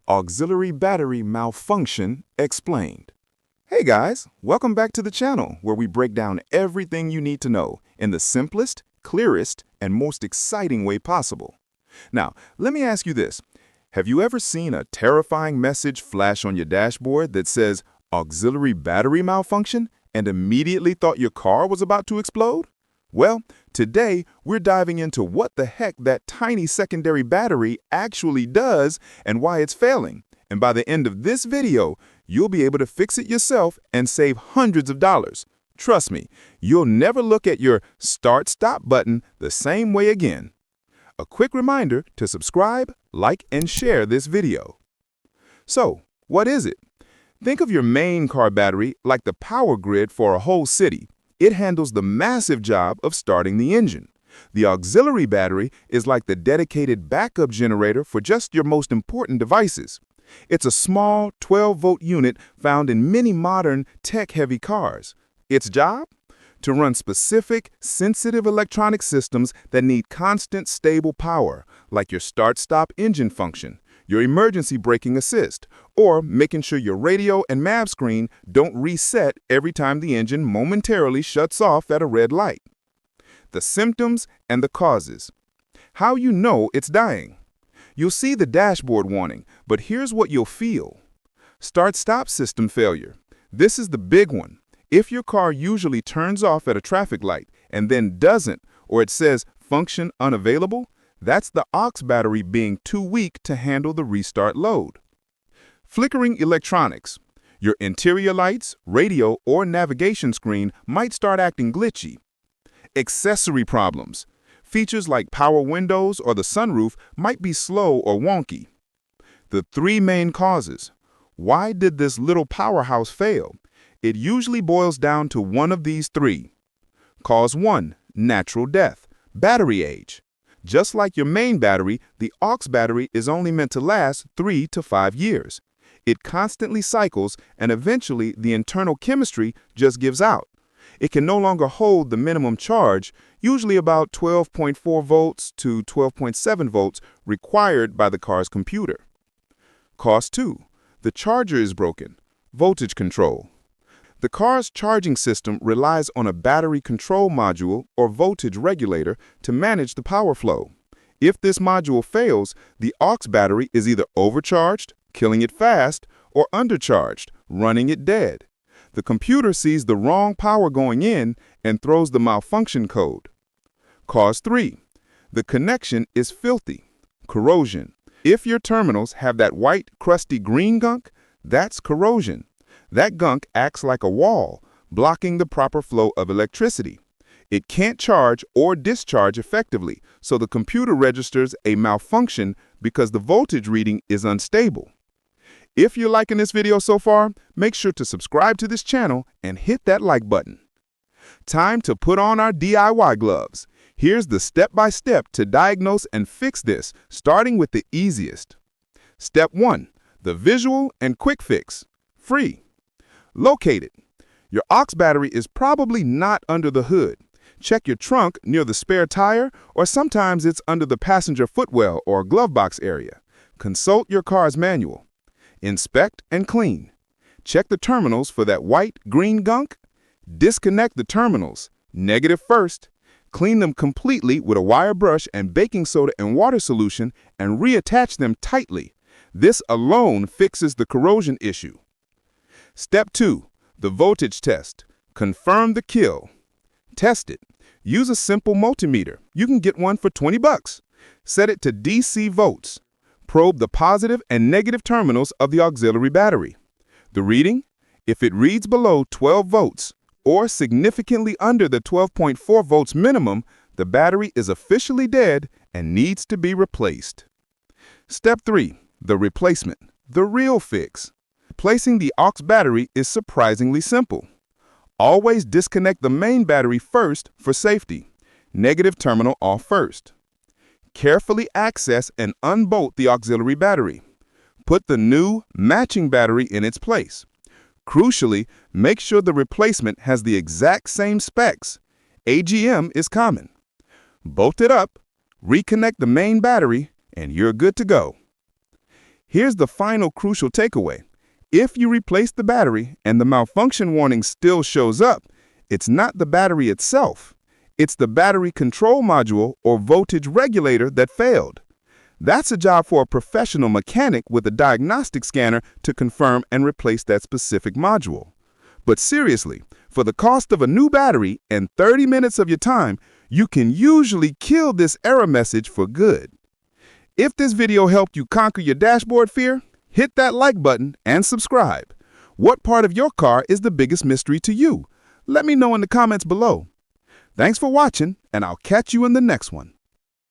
Auxiliary Battery Malfunction Explained. Hey guys, welcome back to the channel where we break down everything you need to know in the simplest, clearest, and most exciting way possible. Now, let me ask you this. Have you ever seen a terrifying message flash on your dashboard that says Auxiliary Battery Malfunction and immediately thought your car was about to explode? Well, today we're diving into what the heck that tiny secondary battery actually does and why it's failing. And by the end of this video, you'll be able to fix it yourself and save hundreds of dollars. Trust me, you'll never look at your Start/Stop button the same way again. A quick reminder to subscribe, like, and share this video. So, what is it? Think of your main car battery like the power grid for a whole city. It handles the massive job of starting the engine. The auxiliary battery is like the dedicated backup generator for just your most important devices. It's a small 12-volt unit found in many modern tech-heavy cars. Its job? To run specific, sensitive electronic systems that need constant, stable power, like your start-stop engine function, your emergency braking assist, or making sure your radio and map screen don't reset every time the engine momentarily shuts off at a red light. The symptoms and the causes. How you know it's dying. You'll see the dashboard warning, but here's what you'll feel. Start-stop system failure. This is the big one. If your car usually turns off at a traffic light and then doesn't, or it says function unavailable, that's the aux battery being too weak to handle the restart load. Flickering electronics. Your interior lights, radio, or navigation screen might start acting glitchy. Accessory problems. Features like power windows or the sunroof might be slow or wonky. The three main causes. Why did this little powerhouse fail? It usually boils down to one of these three. Cause 1. Natural death. Battery age. Just like your main battery, the aux battery is only meant to last 3 to 5 years. It constantly cycles, and eventually the internal chemistry just gives out. It can no longer hold the minimum charge, usually about 12.4 volts to 12.7 volts required by the car's computer. Cause 2. The charger is broken. Voltage control. The car's charging system relies on a battery control module or voltage regulator to manage the power flow. If this module fails, the aux battery is either overcharged, killing it fast, or undercharged, running it dead. The computer sees the wrong power going in and throws the malfunction code. Cause 3. The connection is filthy. Corrosion. If your terminals have that white, crusty green gunk, that's corrosion. That gunk acts like a wall, blocking the proper flow of electricity. It can't charge or discharge effectively, so the computer registers a malfunction because the voltage reading is unstable. If you're liking this video so far, make sure to subscribe to this channel and hit that like button. Time to put on our DIY gloves. Here's the step-by-step to diagnose and fix this, starting with the easiest. Step 1. The visual and quick fix. Free. Locate it. Your aux battery is probably not under the hood. Check your trunk near the spare tire, or sometimes it's under the passenger footwell or glove box area. Consult your car's manual. Inspect and clean. Check the terminals for that white, green gunk. Disconnect the terminals, negative first. Clean them completely with a wire brush and baking soda and water solution and reattach them tightly. This alone fixes the corrosion issue. Step 2. The voltage test. Confirm the kill. Test it. Use a simple multimeter. You can get one for 20 bucks. Set it to DC volts. Probe the positive and negative terminals of the auxiliary battery. The reading? If it reads below 12 volts or significantly under the 12.4 volts minimum, the battery is officially dead and needs to be replaced. Step 3. The replacement. The real fix. Replacing the aux battery is surprisingly simple. Always disconnect the main battery first for safety. Negative terminal off first. Carefully access and unbolt the auxiliary battery. Put the new, matching battery in its place. Crucially, make sure the replacement has the exact same specs. AGM is common. Bolt it up, reconnect the main battery, and you're good to go. Here's the final crucial takeaway. If you replace the battery and the malfunction warning still shows up, it's not the battery itself. It's the battery control module or voltage regulator that failed. That's a job for a professional mechanic with a diagnostic scanner to confirm and replace that specific module. But seriously, for the cost of a new battery and 30 minutes of your time, you can usually kill this error message for good. If this video helped you conquer your dashboard fear, hit that like button and subscribe. What part of your car is the biggest mystery to you? Let me know in the comments below. Thanks for watching, and I'll catch you in the next one.